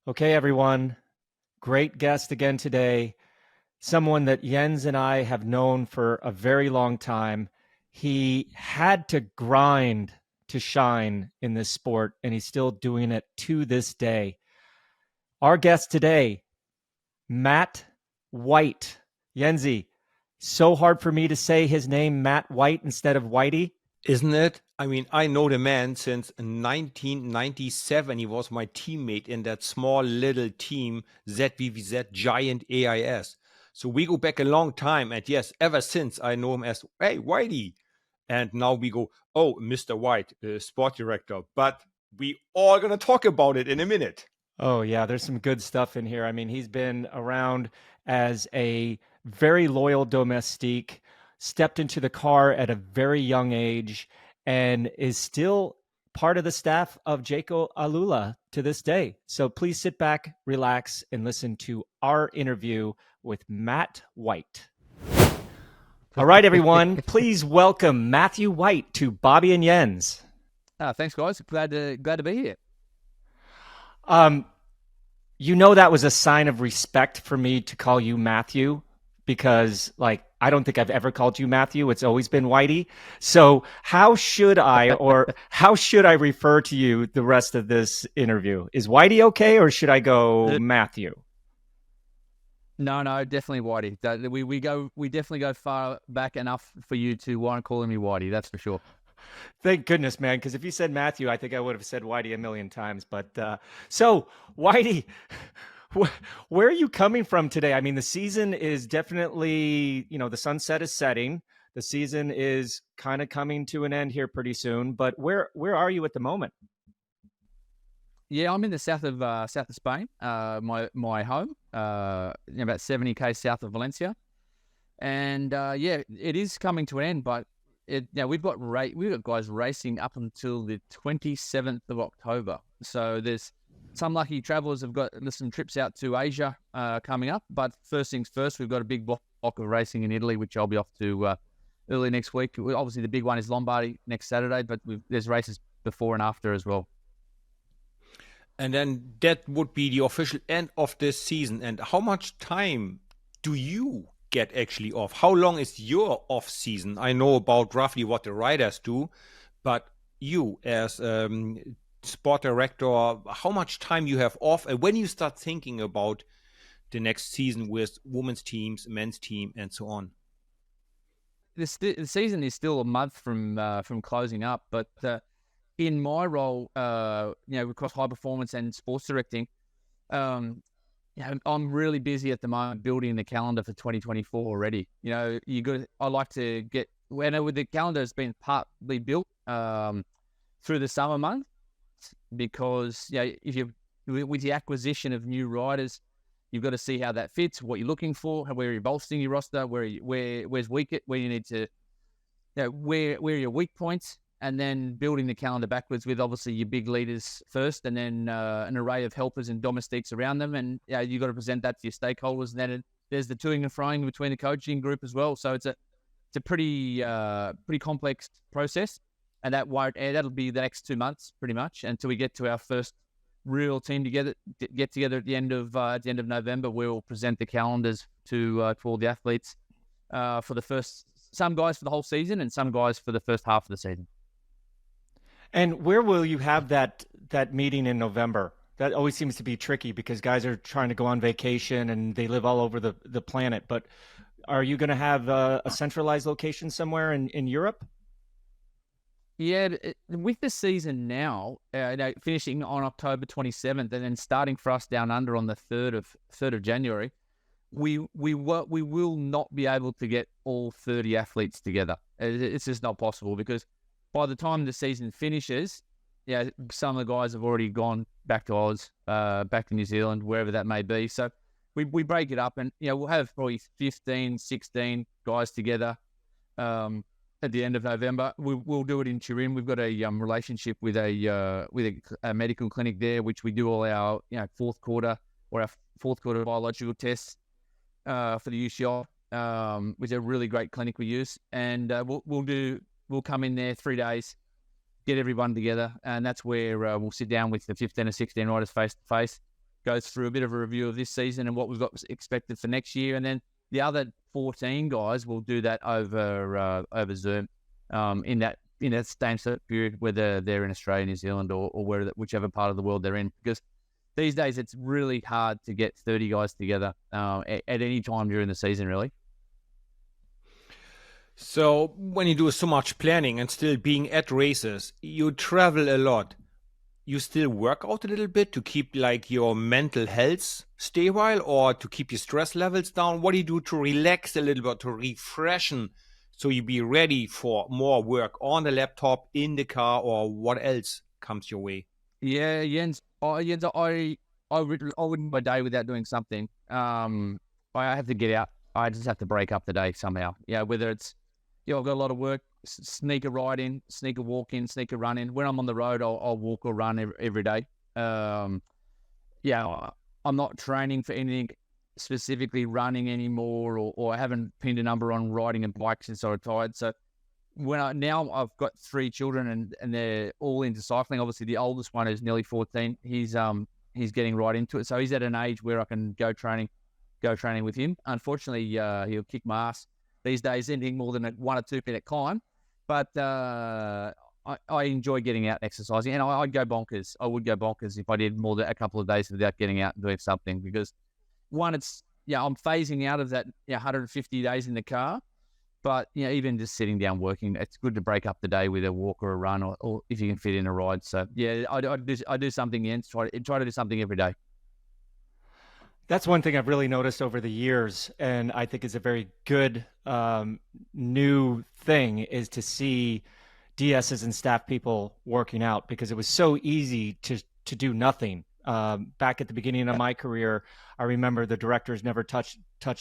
Okay, everyone. Great guest again today. Someone that Jens and I have known for a very long time. He had to grind to shine in this sport, and he's still doing it to this day. Our guest today, Matt White. Yenzi, so hard for me to say his name, Matt White, instead of Whitey. Isn't it? I mean, I know the man since 1997. He was my teammate in that small little team, ZVVZ Giant AIS. So we go back a long time. And yes, ever since I know him as, hey, Whitey. And now we go, oh, Mr. White, sport director. But we all going to talk about it in a minute. Oh, yeah, there's some good stuff in here. I mean, he's been around as a very loyal domestique, stepped into the car at a very young age, and is still part of the staff of Jayco AlUla to this day. So please sit back, relax, and listen to our interview with Matt White. All right, everyone, please welcome Matthew White to Bobby and Jens. Thanks, guys. Glad to be here. That was a sign of respect for me to call you Matthew because, I don't think I've ever called you Matthew. It's always been Whitey. So how should I refer to you the rest of this interview? Is Whitey okay, or should I go Matthew? No, definitely Whitey. We definitely go far back enough for you to want to call me Whitey. That's for sure. Thank goodness, man, because if you said Matthew, I think I would have said Whitey a million times. But so, Whitey, where are you coming from today? I mean, the season is definitely, the sunset is setting. The season is kind of coming to an end here pretty soon. But where are you at the moment? Yeah, I'm in the south of Spain, my home, about 70 km south of Valencia, and it is coming to an end. But we've got guys racing up until the 27th of October. So there's some lucky travellers have got some trips out to Asia coming up. But first things first, we've got a big block of racing in Italy, which I'll be off to early next week. Obviously, the big one is Lombardy next Saturday, but there's races before and after as well. And then that would be the official end of this season. And how much time do you get actually off? How long is your off season? I know about roughly what the riders do, but you as sport director, how much time you have off, and when you start thinking about the next season with women's teams, men's team, and so on? The season is still a month from closing up, but in my role, across high performance and sports directing, I'm really busy at the moment building the calendar for 2024 already. I like to get with the calendar has been partly built through the summer months because if you with the acquisition of new riders, you've got to see how that fits, what you're looking for, where you're bolstering your roster, where's weak, where you need to, where are your weak points. And then building the calendar backwards with obviously your big leaders first, and then an array of helpers and domestiques around them. And you've got to present that to your stakeholders. And then there's the toing and froing between the coaching group as well. So it's a pretty complex process. And that'll be the next 2 months pretty much until we get to our first real team get together at the end of November. We'll present the calendars to all the athletes for some guys for the whole season and some guys for the first half of the season. And where will you have that meeting in November? That always seems to be tricky because guys are trying to go on vacation and they live all over the planet. But are you going to have a centralized location somewhere in Europe? Yeah, with the season now, finishing on October 27th and then starting for us down under on the 3rd of January, we will not be able to get all 30 athletes together. It's just not possible because by the time the season finishes, some of the guys have already gone back to Oz, back to New Zealand, wherever that may be. So we break it up and, we'll have probably 15, 16 guys together at the end of November. We'll do it in Turin. We've got a relationship with a medical clinic there, which we do all our, fourth quarter biological tests for the UCI, which is a really great clinic we use. And we'll come in there 3 days, get everyone together, and that's where we'll sit down with the 15 or 16 riders face to face, go through a bit of a review of this season and what we've got expected for next year, and then the other 14 guys will do that over Zoom in that same sort of period, whether they're in Australia, New Zealand, or whichever part of the world they're in, because these days it's really hard to get 30 guys together at any time during the season, really. So when you do so much planning and still being at races, you travel a lot. You still work out a little bit to keep like your mental health stable or to keep your stress levels down? What do you do to relax a little bit, to refreshen, so you be ready for more work on the laptop, in the car, or what else comes your way? Yeah, Jens, I wouldn't go a day without doing something. I have to get out. I just have to break up the day somehow. Yeah, whether it's, I've got a lot of work, sneak a ride in, sneak a walk in, sneak a run in. When I'm on the road, I'll walk or run every day. I'm not training for anything specifically running anymore, or I haven't pinned a number on riding a bike since I retired. So now I've got 3 children and they're all into cycling. Obviously, the oldest one is nearly 14. He's getting right into it. So he's at an age where I can go training with him. Unfortunately, he'll kick my ass these days, anything more than a 1 or 2 minute climb. But I enjoy getting out and exercising, and I'd go bonkers. I would go bonkers if I did more than a couple of days without getting out and doing something, because one, it's, I'm phasing out of that 150 days in the car. But even just sitting down working, it's good to break up the day with a walk or a run, or if you can fit in a ride. So I do something, and try to do something every day. That's one thing I've really noticed over the years, and I think is a very good new thing, is to see DSs and staff people working out, because it was so easy to do nothing. Back at the beginning of my career, I remember the directors never touched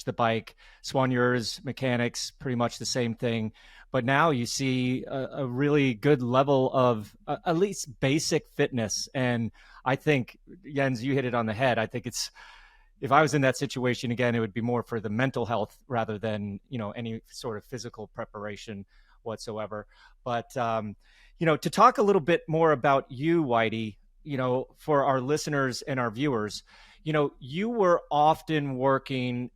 the bike. Soigneurs, mechanics, pretty much the same thing. But now you see a really good level of at least basic fitness. And I think, Jens, you hit it on the head. I think if I was in that situation again, it would be more for the mental health rather than, any sort of physical preparation whatsoever. But, to talk a little bit more about you, Whitey, for our listeners and our viewers, you were often working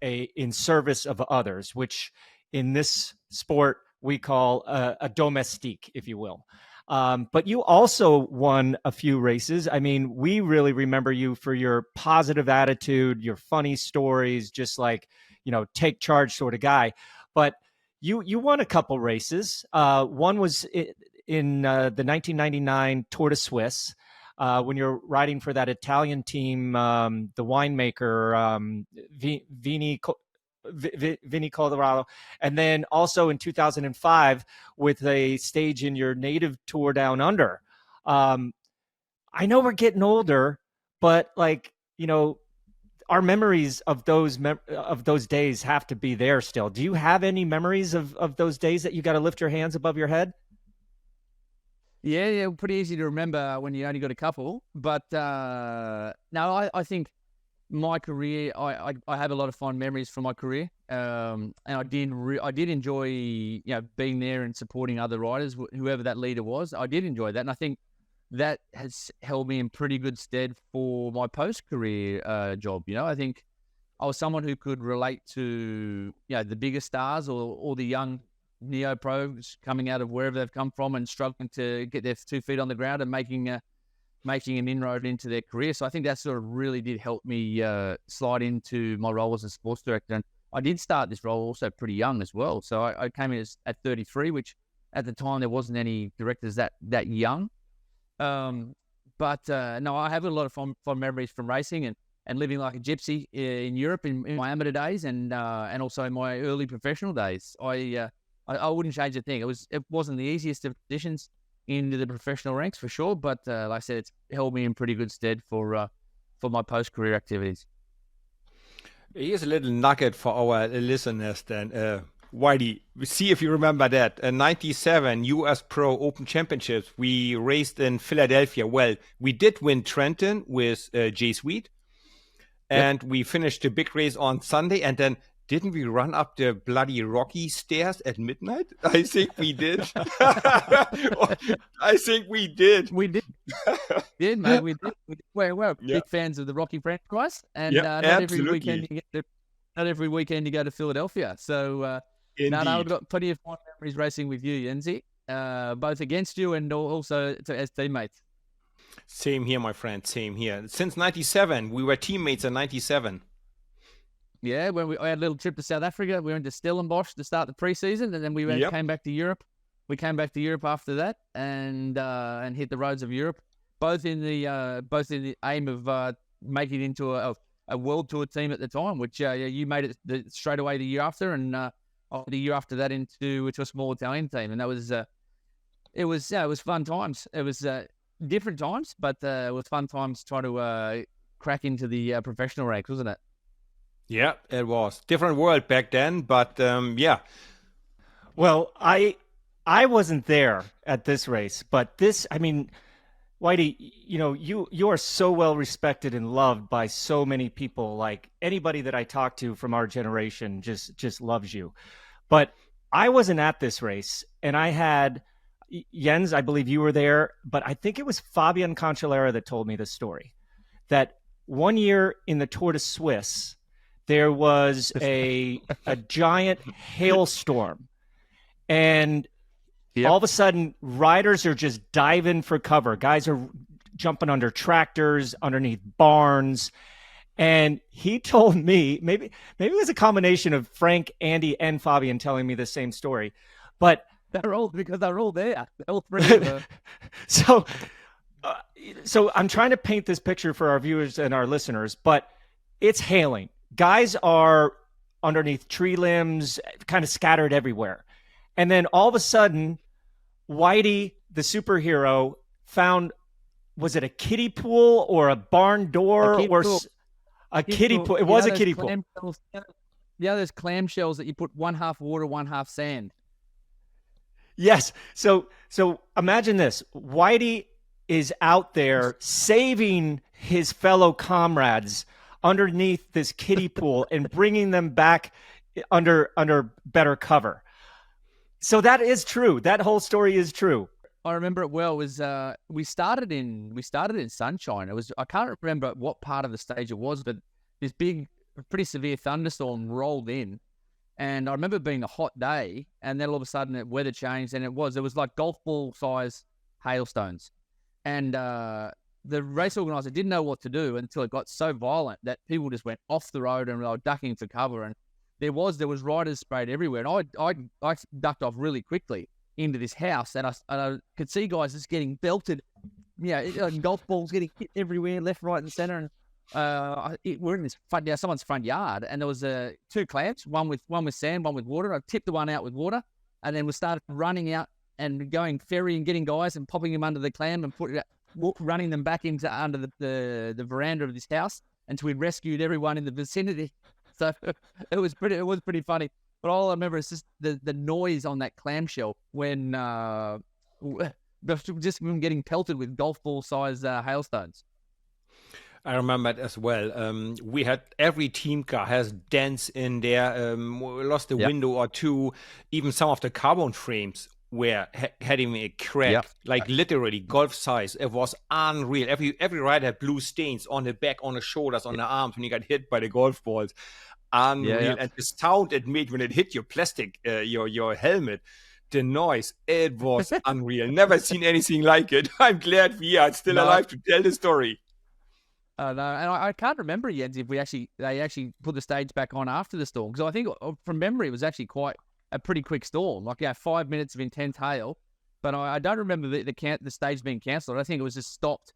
in service of others, which in this sport we call a domestique, if you will. But you also won a few races. I mean, we really remember you for your positive attitude, your funny stories, just like, take charge sort of guy. But you won a couple races. One was in the 1999 Tour de Suisse, when you're riding for that Italian team, the winemaker, Vini Colorado, and then also in 2005 with a stage in your native Tour Down Under. I know we're getting older, but our memories of those days have to be there still. Do you have any memories of those days that you got to lift your hands above your head? Yeah, pretty easy to remember when you only got a couple. But no, I think my career, I have a lot of fond memories from my career, and I did enjoy being there and supporting other riders, whoever that leader was. I did enjoy that, and I think that has held me in pretty good stead for my post-career job. I think I was someone who could relate to the bigger stars or the young neo-pros coming out of wherever they've come from and struggling to get their 2 feet on the ground and making an inroad into their career. So I think that sort of really did help me slide into my role as a sports director. And I did start this role also pretty young as well. So I came in at 33, which at the time there wasn't any directors that young. But no, I have a lot of fond memories from racing and living like a gypsy in Europe in my amateur days and also in my early professional days. I wouldn't change a thing. It wasn't the easiest of positions into the professional ranks for sure, but like I said, it's held me in pretty good stead for my post-career activities. Here's a little nugget for our listeners then. Whitey, see if you remember that. 97 US Pro Open Championships, we raced in Philadelphia. Well, we did win Trenton with Jay Sweet, and we finished the big race on Sunday, and then Didn't we run up the bloody rocky stairs at midnight? I think we did. I think we did. We did. Yeah, mate, we did. We're Yeah. big fans of the Rocky franchise, and Yeah, not every absolutely. weekend you go to Philadelphia. So no, we've Indeed. got plenty of fun memories racing with you, Yenzi, both against you and also as teammates. Same here, my friend. Same here. Since 97, we were teammates in 97. Yeah, when we had a little trip to South Africa, we went to Stellenbosch to start the preseason, and then we Yep. came back to Europe. We came back to Europe after that, and hit the roads of Europe, both in the aim of making it into a world tour team at the time, which you made it straight away the year after, and the year after that into a small Italian team, and that was it was fun times. It was different times, but it was fun times trying to crack into the professional ranks, wasn't it? Yeah, it was. Different world back then, but yeah. Well, I wasn't there at this race, but this, I mean, Whitey, you are so well respected and loved by so many people. Like anybody that I talk to from our generation just loves you. But I wasn't at this race, and I had Jens, I believe you were there, but I think it was Fabian Cancellara that told me this story. That one year in the Tour de Suisse, there was a giant hailstorm, and all of a sudden, riders are just diving for cover. Guys are jumping under tractors, underneath barns. And he told me, maybe it was a combination of Frank, Andy, and Fabian telling me the same story. But they're all there. All three of them. So I'm trying to paint this picture for our viewers and our listeners, but it's hailing. Guys are underneath tree limbs, kind of scattered everywhere. And then all of a sudden, Whitey, the superhero, found, was it a kiddie pool or a barn door or a kiddie pool? It was a kiddie pool. Yeah, there's clamshells that you put one half water, one half sand. Yes. So imagine this. Whitey is out there saving his fellow comrades underneath this kiddie pool and bringing them back under better cover. So that is true. That whole story is true. I remember it well. It was we started in sunshine. It was, I can't remember what part of the stage it was, but this big, pretty severe thunderstorm rolled in, and I remember it being a hot day, and then all of a sudden the weather changed, and it was like golf ball size hailstones, and the race organizer didn't know what to do until it got so violent that people just went off the road and they were ducking for cover, and there was riders sprayed everywhere, and I ducked off really quickly into this house, and I could see guys just getting belted, golf balls getting hit everywhere, left, right, and center. And we're in this someone's front yard, and there was two clamps, one with sand, one with water. I tipped the one out with water, and then we started running out and going ferrying, getting guys and popping them under the clam and running them back into under the veranda of this house until we rescued everyone in the vicinity. So it was pretty funny. But all I remember is just the noise on that clamshell when just from getting pelted with golf ball size hailstones. I remember it as well. We had every team car has dents in there. We lost a window or two. Even some of the carbon frames were having a crack, like literally golf size. It was unreal. Every rider had blue stains on the back, on the shoulders, on the arms when you got hit by the golf balls. Unreal. And the sound it made when it hit your plastic, your helmet, the noise, it was unreal. Never seen anything like it. I'm glad we are still alive to tell the story. No, and I can't remember, Jens, if they actually put the stage back on after the storm, because I think from memory it was actually quite a pretty quick storm, like 5 minutes of intense hail. But I don't remember the stage being cancelled. I think it was just stopped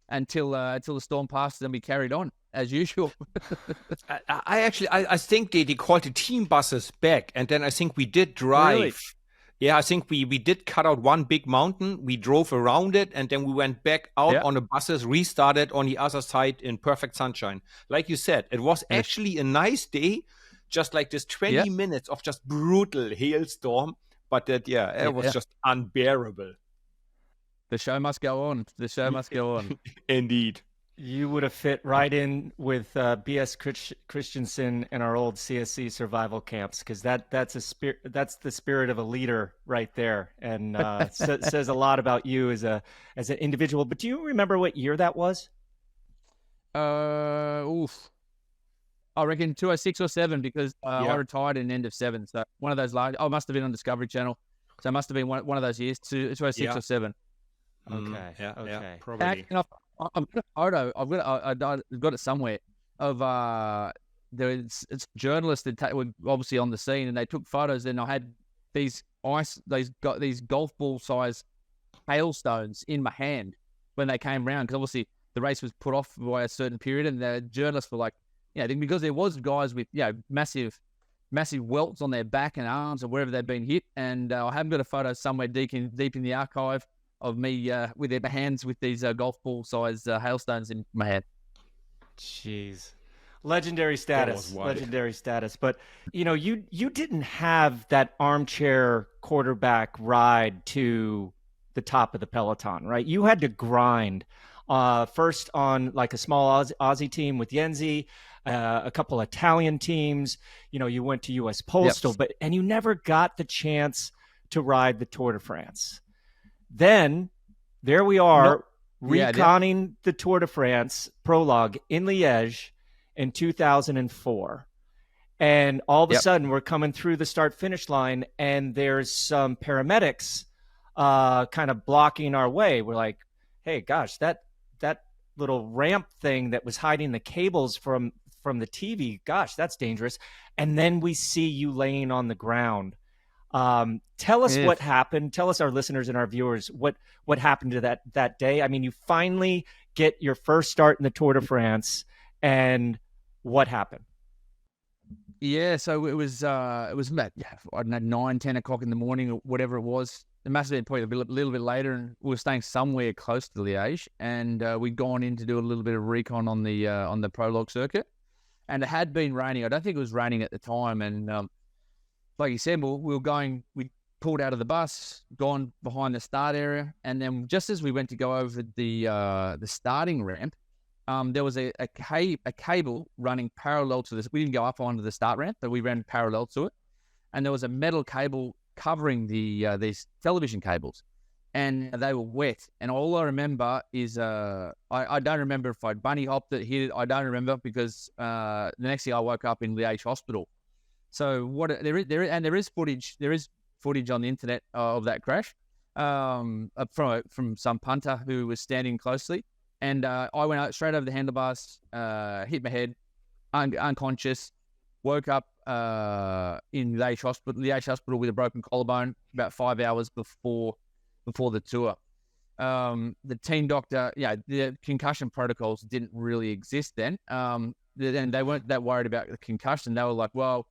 until the storm passed, and we carried on as usual. I think they called the team buses back, and then I think we did drive. Really? Yeah, I think we did cut out one big mountain. We drove around it, and then we went back out on the buses, restarted on the other side in perfect sunshine. Like you said, it was actually a nice day, just like this 20 minutes of just brutal hailstorm. But it was just unbearable. The show must go on. The show must go on. Indeed. You would have fit right in with B.S. Christensen and our old CSC survival camps, because that's the spirit of a leader right there, and says a lot about you as an individual. But do you remember what year that was? Oof. I reckon 206 or 7, because I retired in the end of 7. So one of those large. I must have been on Discovery Channel. So it must have been one of those years, 206 or 7. Okay. Yeah, probably. And I've got a photo. I've got it somewhere of it's journalists that were obviously on the scene, and they took photos. And I had these golf ball size hailstones in my hand when they came round, because obviously the race was put off by a certain period, and the journalists were like, because there was guys with massive welts on their back and arms or wherever they'd been hit, and I haven't got a photo somewhere deep in the archive of me with my hands with these golf ball size hailstones in my hand. Jeez. Legendary status. But you didn't have that armchair quarterback ride to the top of the peloton, right? You had to grind first on like a small Aussie team with Yenzi, a couple Italian teams. You went to US Postal, and you never got the chance to ride the Tour de France. Then there we are, reconning the Tour de France prologue in Liège in 2004. And all of a sudden we're coming through the start-finish line, and there's some paramedics kind of blocking our way. We're like, hey, gosh, that little ramp thing that was hiding the cables from the TV, gosh, that's dangerous. And then we see you laying on the ground. Tell us what happened. Tell us, our listeners and our viewers, what happened to that day. I mean, you finally get your first start in the Tour de France, and what happened? Yeah, so it was about, I don't know, 9, 10 o'clock in the morning or whatever it was. It must have been probably a little bit later, and we were staying somewhere close to Liège, and we'd gone in to do a little bit of recon on the prologue circuit, and it had been raining. I don't think it was raining at the time, and like you said, we pulled out of the bus, gone behind the start area, and then just as we went to go over the starting ramp, there was a cable running parallel to this. We didn't go up onto the start ramp, but we ran parallel to it, and there was a metal cable covering these television cables, and they were wet. And all I remember is I don't remember if I bunny hopped it, hit it. I don't remember, because the next thing I woke up in Liège Hospital. So there is footage on the internet of that crash from some punter who was standing closely, and I went out straight over the handlebars, hit my head, unconscious, woke up in Liège Hospital with a broken collarbone about 5 hours before the tour. The team doctor, the concussion protocols didn't really exist then, and they weren't that worried about the concussion. They were like, well,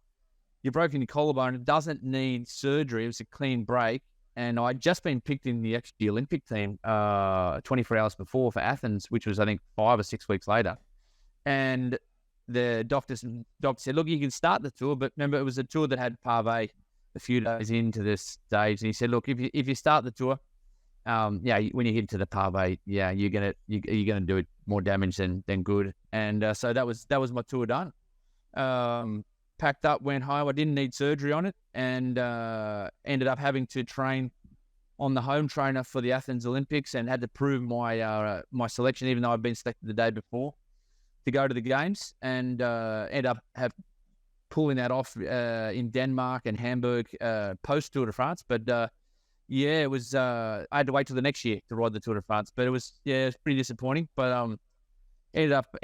you broke your collarbone, it doesn't need surgery. It was a clean break. And I'd just been picked in the Olympic team 24 hours before for Athens, which was, I think, 5 or 6 weeks later. And the doctor said, look, you can start the tour, but remember, it was a tour that had pavé a few days into this stage. And he said, look, if you start the tour, when you hit to the pavé, you're gonna do it more damage than good. And so that was my tour done. Packed up, went home. I didn't need surgery on it, and ended up having to train on the home trainer for the Athens Olympics, and had to prove my selection, even though I'd been selected the day before to go to the games, and ended up pulling that off in Denmark and Hamburg post Tour de France. But it was I had to wait till the next year to ride the Tour de France. But it was pretty disappointing. But ended up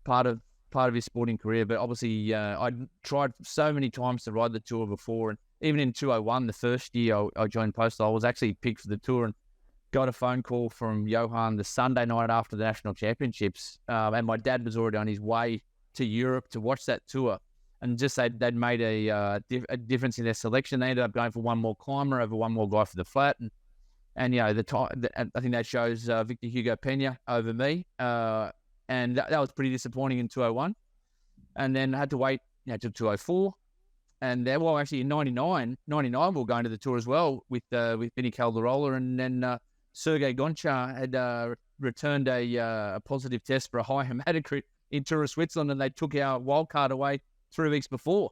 part of his sporting career. But obviously I'd tried so many times to ride the Tour before, and even in 2001, the first year I joined Postal, I was actually picked for the Tour, and got a phone call from Johan the Sunday night after the National Championships, and my dad was already on his way to Europe to watch that tour, and just they'd made a difference in their selection. They ended up going for one more climber over one more guy for the flat, and the time, I think that shows Victor Hugo Pena over me, and that was pretty disappointing in 2001, and then I had to wait till 2004. And then, well, actually in 99, we were going to the Tour as well with Vinny Calderola, and then Sergei Gonchar had returned a positive test for a high hematocrit in Tour of Switzerland, and they took our wild card away 3 weeks before.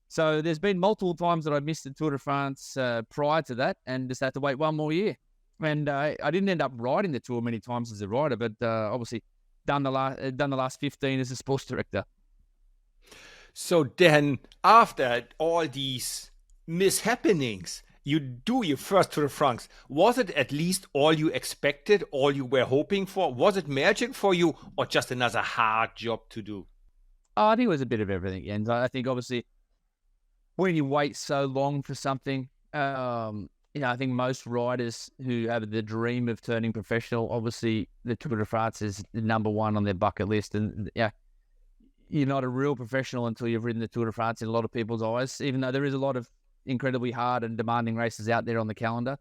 So there's been multiple times that I missed the Tour de France prior to that, and just had to wait one more year. And I didn't end up riding the Tour many times as a rider, but obviously done the last 15 as a sports director. So then, after all these mishappenings, you do your first Tour de France. Was it at least all you expected, all you were hoping for? Was it magic for you, or just another hard job to do? I think it was a bit of everything. And I think, obviously, when you wait so long for something, I think most riders who have the dream of turning professional, obviously the Tour de France is the number one on their bucket list. And you're not a real professional until you've ridden the Tour de France in a lot of people's eyes, even though there is a lot of incredibly hard and demanding races out there on the calendar.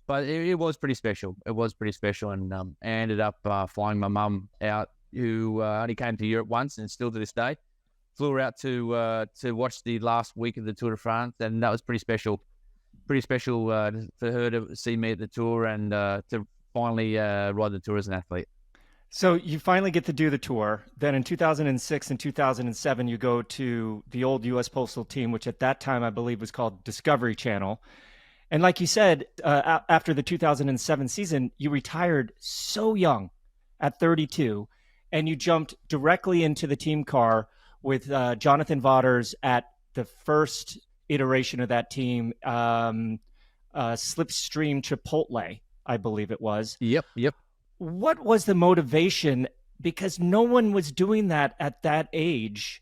But it was pretty special. It was pretty special. And I ended up flying my mum out, who only came to Europe once and still to this day. Flew her out to watch the last week of the Tour de France, and that was pretty special. Pretty special for her to see me at the Tour and to finally ride the Tour as an athlete. So you finally get to do the Tour. Then in 2006 and 2007, you go to the old U.S. Postal Team, which at that time I believe was called Discovery Channel. And like you said, after the 2007 season, you retired so young at 32, and you jumped directly into the team car with Jonathan Vaughters at the first iteration of that team, Slipstream Chipotle, I believe it was. Yep. What was the motivation? Because no one was doing that at that age.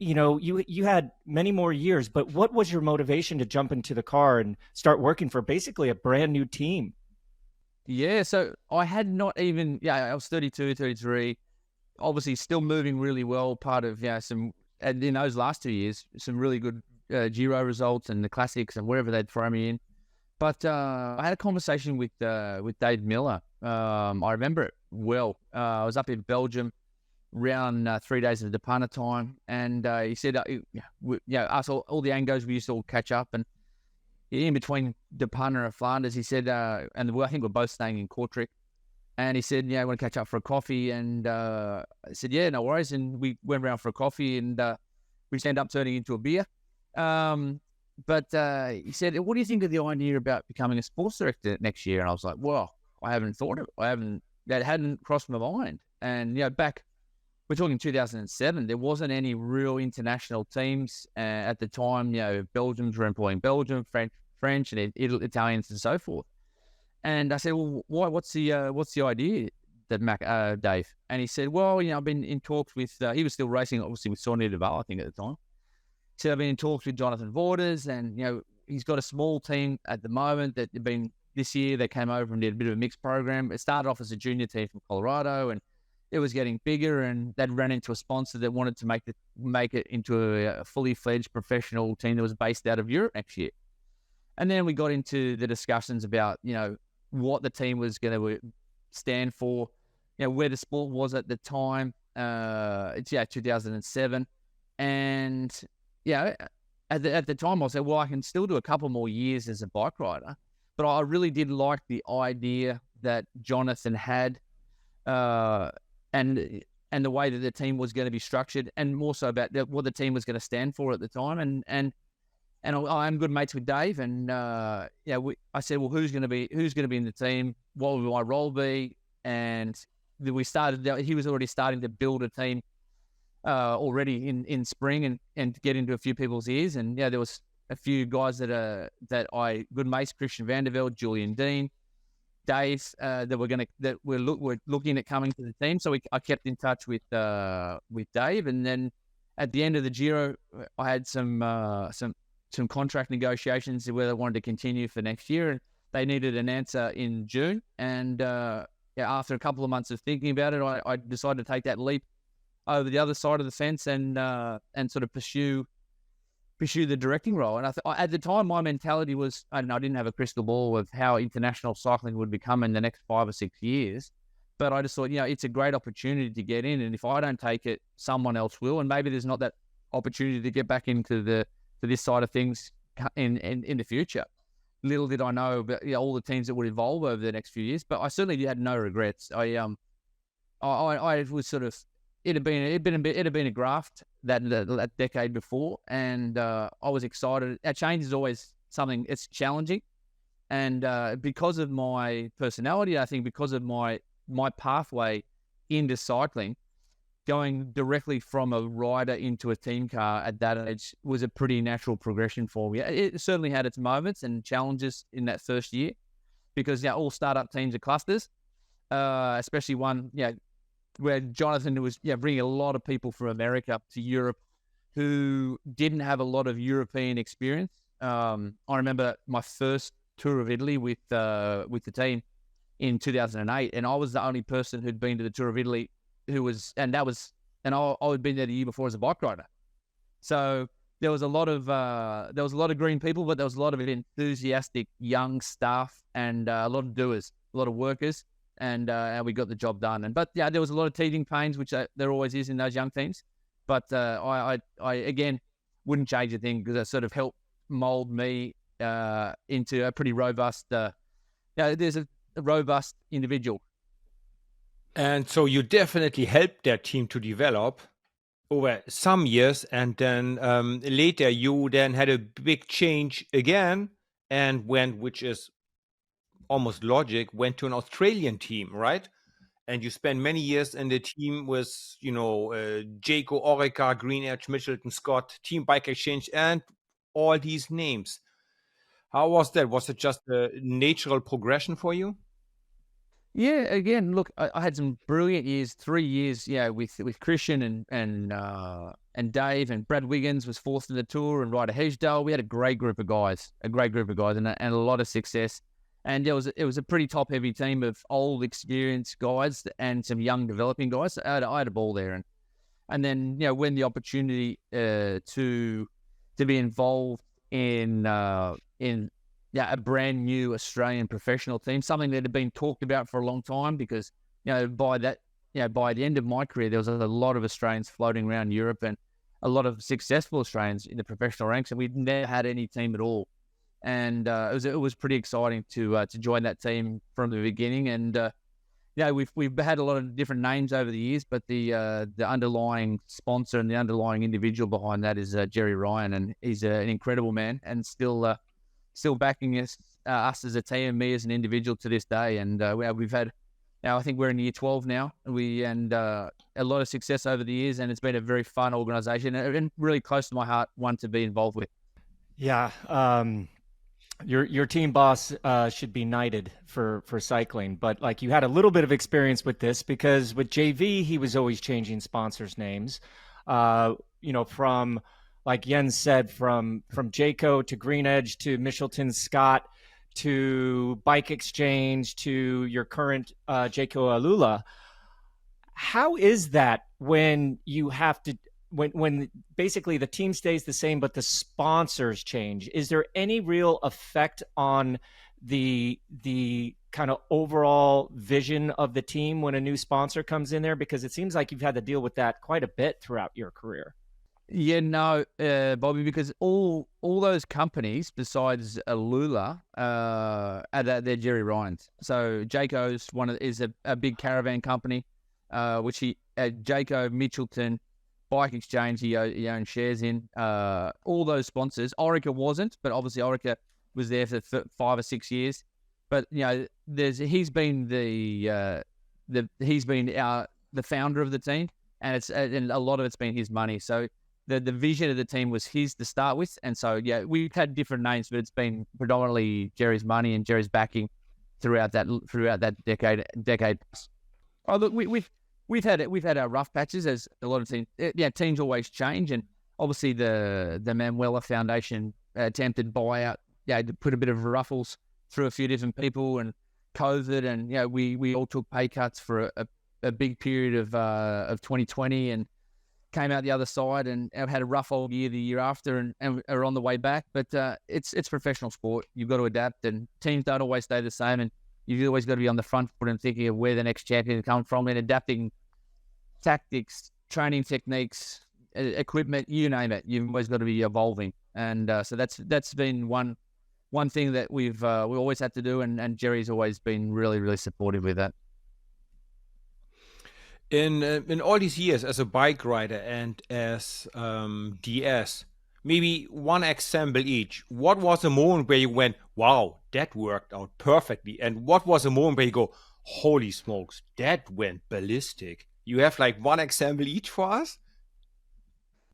You had many more years, but what was your motivation to jump into the car and start working for basically a brand new team? Yeah, so I had not even, I was 32, 33, obviously still moving really well, part of, and in those last 2 years, some really good Giro results and the classics and wherever they'd throw me in. But I had a conversation with Dave Miller. I remember it well. I was up in Belgium around 3 days of Depana time, and he said, us all the Angos, we used to all catch up, and in between Depana and Flanders, he said, and I think we're both staying in Kortrijk, and he said, I want to catch up for a coffee, and I said, yeah, no worries, and we went around for a coffee, and we just ended up turning into a beer. But he said, what do you think of the idea about becoming a sports director next year? And I was like, well, I haven't thought of it. That hadn't crossed my mind. And, back, we're talking 2007, there wasn't any real international teams at the time. Belgians were employing Belgium, French and Italians and so forth. And I said, well, what's the idea that Dave? And he said, well, I've been in talks with, he was still racing, obviously, with Sonia Duval, I think, at the time. So I've been in talks with Jonathan Vaughters, and he's got a small team at the moment that have been this year. They came over and did a bit of a mixed program. It started off as a junior team from Colorado, and it was getting bigger. And they'd run into a sponsor that wanted to make it into a fully fledged professional team that was based out of Europe next year. And then we got into the discussions about what the team was going to stand for, where the sport was at the time. It's 2007, and at the time I said, well, I can still do a couple more years as a bike rider, but I really did like the idea that Jonathan had, and the way that the team was going to be structured, and more so about what the team was going to stand for at the time. And I'm good mates with Dave, and I said, well, who's going to be in the team? What will my role be? And we started. He was already starting to build a team already in spring and get into a few people's ears. And there was a few guys that good mates, Christian Vandervelde, Julian Dean, Dave, that were looking at coming to the team. So I kept in touch with Dave, and then at the end of the Giro, I had some contract negotiations where they wanted to continue for next year, and they needed an answer in June. And after a couple of months of thinking about it, I decided to take that leap over the other side of the fence and sort of pursue the directing role. And at the time, my mentality was, I didn't have a crystal ball of how international cycling would become in the next 5 or 6 years. But I just thought, it's a great opportunity to get in. And if I don't take it, someone else will. And maybe there's not that opportunity to get back into this side of things in the future. little did I know about all the teams that would evolve over the next few years. But I certainly had no regrets. I was sort of it had been a graft that decade before, and I was excited. Our change is always something. It's challenging, and because of my personality, I think because of my pathway into cycling, going directly from a rider into a team car at that age was a pretty natural progression for me. It certainly had its moments and challenges in that first year because all startup teams are clusters, especially one where Jonathan was bringing a lot of people from America to Europe who didn't have a lot of European experience. I remember my first tour of Italy with the team in 2008, and I was the only person who'd been to the Tour of Italy I had been there the year before as a bike rider. So there was a lot of green people, but there was a lot of enthusiastic young staff and a lot of doers, a lot of workers, and we got the job done. But there was a lot of teething pains, which there always is in those young teams. But I again wouldn't change a thing because it sort of helped mold me into a pretty robust. There's a robust individual. And so you definitely helped that team to develop over some years, and then later you then had a big change again and which is almost logic, went to an Australian team, right? And you spent many years in the team with, Jayco, Orica, Green-Edge, Mitchelton, Scott, Team Bike Exchange, and all these names. How was that? Was it just a natural progression for you? Yeah, again, look, I had some brilliant years, 3 years, with Christian and Dave, and Brad Wiggins was fourth in the Tour, and Ryder Hesdale. We had a great group of guys, and a lot of success. And it was a pretty top-heavy team of old, experienced guys and some young, developing guys. I had a ball there, and then when the opportunity to be involved in a brand new Australian professional team, something that had been talked about for a long time, because by the end of my career, there was a lot of Australians floating around Europe and a lot of successful Australians in the professional ranks, and we'd never had any team at all. And it was pretty exciting to join that team from the beginning. And we've had a lot of different names over the years, but the underlying sponsor and the underlying individual behind that is Jerry Ryan, and he's an incredible man, and still backing us as a team and me as an individual to this day. And we've had, I think we're in year 12 now. A lot of success over the years, and it's been a very fun organization and really close to my heart, one to be involved with. Yeah. Your team boss should be knighted for cycling, but like you had a little bit of experience with this, because with JV, he was always changing sponsors' names, from, like Jens said, from Jayco to Green-Edge to Mitchelton Scott to Bike Exchange to your current Jayco AlUla. How is that when you have to, when basically the team stays the same, but the sponsors change? Is there any real effect on the kind of overall vision of the team when a new sponsor comes in there? Because it seems like you've had to deal with that quite a bit throughout your career. Yeah, no, Bobby, because all those companies besides AlUla they're Jerry Ryan's. So Jayco's is a big caravan company, which Jayco, Mitchelton, Bike Exchange he owns shares in. All those sponsors. Orica wasn't, but obviously Orica was there for 5 or 6 years. But he's been the founder of the team, and a lot of it's been his money. So the vision of the team was his to start with, and so we've had different names, but it's been predominantly Jerry's money and Jerry's backing throughout that decade. Oh, look, we've had our rough patches, as a lot of teams. Teams always change, and obviously the Manuela Foundation attempted buyout, to put a bit of ruffles through a few different people, and COVID, and we all took pay cuts for a big period of 2020, and came out the other side, and had a rough old year the year after, and are on the way back. But it's professional sport. You've got to adapt, and teams don't always stay the same, and you've always got to be on the front foot and thinking of where the next champion comes from, and adapting tactics, training techniques, equipment, you name it. You've always got to be evolving, and so that's been one one thing that we always had to do, and Jerry's always been really, really supportive with that. In all these years as a bike rider and as DS, maybe one example each. What was a moment where you went, wow, that worked out perfectly? And what was a moment where you go, holy smokes, that went ballistic? You have like one example each for us?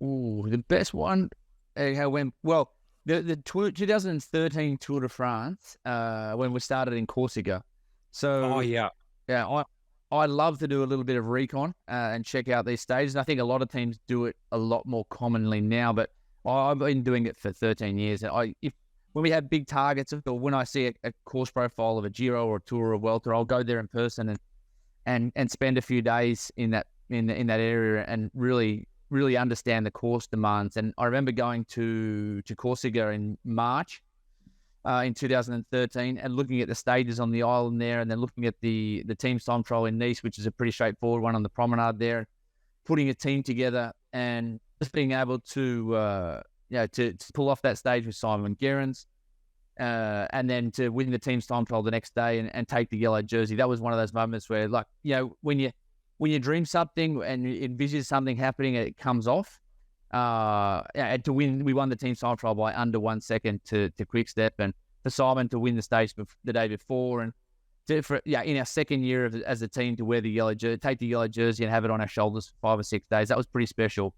Ooh, the best one, how went well. The 2013 Tour de France, when we started in Corsica. So, Oh, yeah. yeah, I love to do a little bit of recon and check out these stages. And I think a lot of teams do it a lot more commonly now, but I've been doing it for 13 years. And when we have big targets, or when I see a course profile of a Giro or a Tour or a Welter, I'll go there in person and spend a few days in that area and really understand the course demands. And I remember going to Corsica in March in 2013 and looking at the stages on the island there, and then looking at the team's time trial in Nice, which is a pretty straightforward one on the promenade there, putting a team together and just being able to pull off that stage with Simon Gerrans, and then to win the team's time trial the next day and take the yellow jersey. That was one of those moments where, like, when you dream something and you envision something happening and it comes off. And to win, we won the team time trial by under 1 second to Quick Step, and for Simon to win the stage the day before, and in our second year as a team to wear the yellow jersey, take the yellow jersey and have it on our shoulders for 5 or 6 days. That was pretty special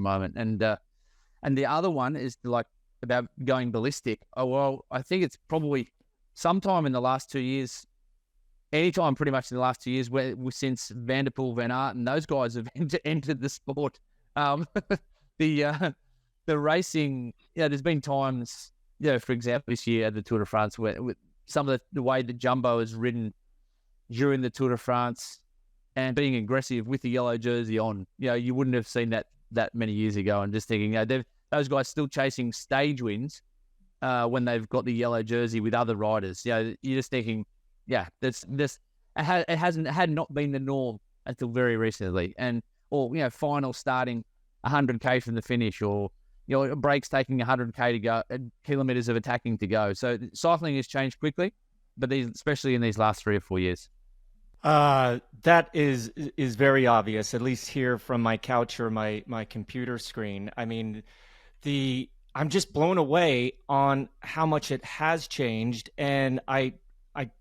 moment. And the other one is about going ballistic. Oh, well, I think it's probably sometime in the last 2 years. Anytime pretty much in the last 2 years, since Van der Poel, Van Aert, and those guys have entered the sport. The racing, there's been times, for example, this year at the Tour de France, where with some of the way that Jumbo has ridden during the Tour de France and being aggressive with the yellow jersey on, you wouldn't have seen that many years ago. And just thinking, those guys still chasing stage wins when they've got the yellow jersey with other riders. You're just thinking, it had not been the norm until very recently. Or final starting 100k from the finish, or breaks taking 100k to go, kilometers of attacking to go. So cycling has changed quickly, but especially in these last 3 or 4 years. That is very obvious, at least here from my couch or my computer screen. I mean, I'm just blown away on how much it has changed, and I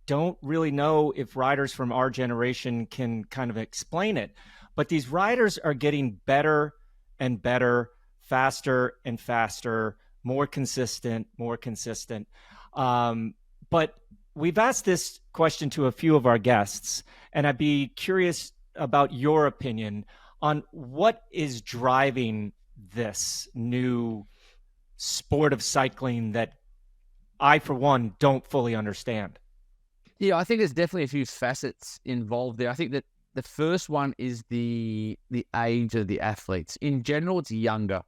don't really know if riders from our generation can kind of explain it. But these riders are getting better and better, faster and faster, more consistent. But we've asked this question to a few of our guests, and I'd be curious about your opinion on what is driving this new sport of cycling that I, for one, don't fully understand. Yeah, I think there's definitely a few facets involved there. I think that the first one is the age of the athletes. In general, it's younger.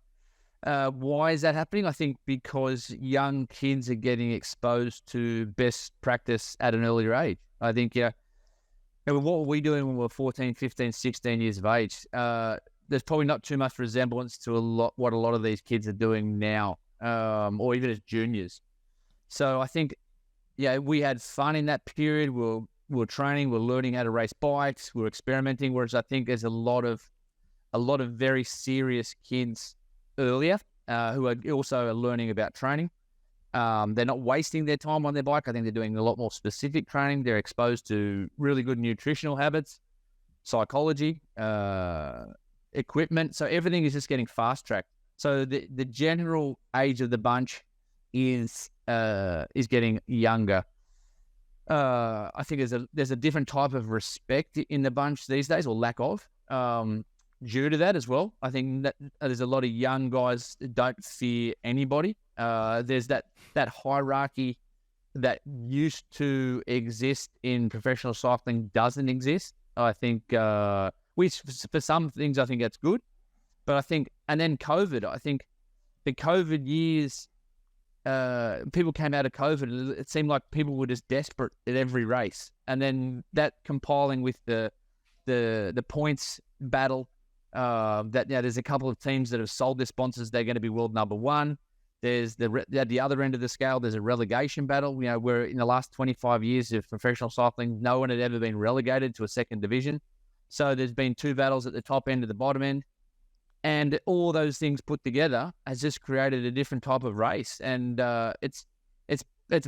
Why is that happening? I think because young kids are getting exposed to best practice at an earlier age. I think, what were we doing when we were 14, 15, 16 years of age? There's probably not too much resemblance to what a lot of these kids are doing now, or even as juniors. So I think, we had fun in that period. We were training, we were learning how to race bikes, we were experimenting, whereas I think there's a lot of very serious kids earlier who are also learning about training. They're not wasting their time on their bike. I think they're doing a lot more specific training. They're exposed to really good nutritional habits, psychology, equipment. So everything is just getting fast-tracked. So the general age of the bunch is getting younger. I think there's a different type of respect in the bunch these days, or lack of, due to that as well. I think that there's a lot of young guys that don't fear anybody. There's that hierarchy that used to exist in professional cycling doesn't exist. I think, which for some things I think that's good, but I think, and then COVID, I think the COVID years, people came out of COVID. It seemed like people were just desperate at every race, and then that compiling with the points battle. That there's a couple of teams that have sold their sponsors. They're going to be world number one. There's at the other end of the scale, there's a relegation battle. You know, where in the last 25 years of professional cycling, no one had ever been relegated to a second division. So there's been two battles at the top end and the bottom end. And all those things put together has just created a different type of race. And it's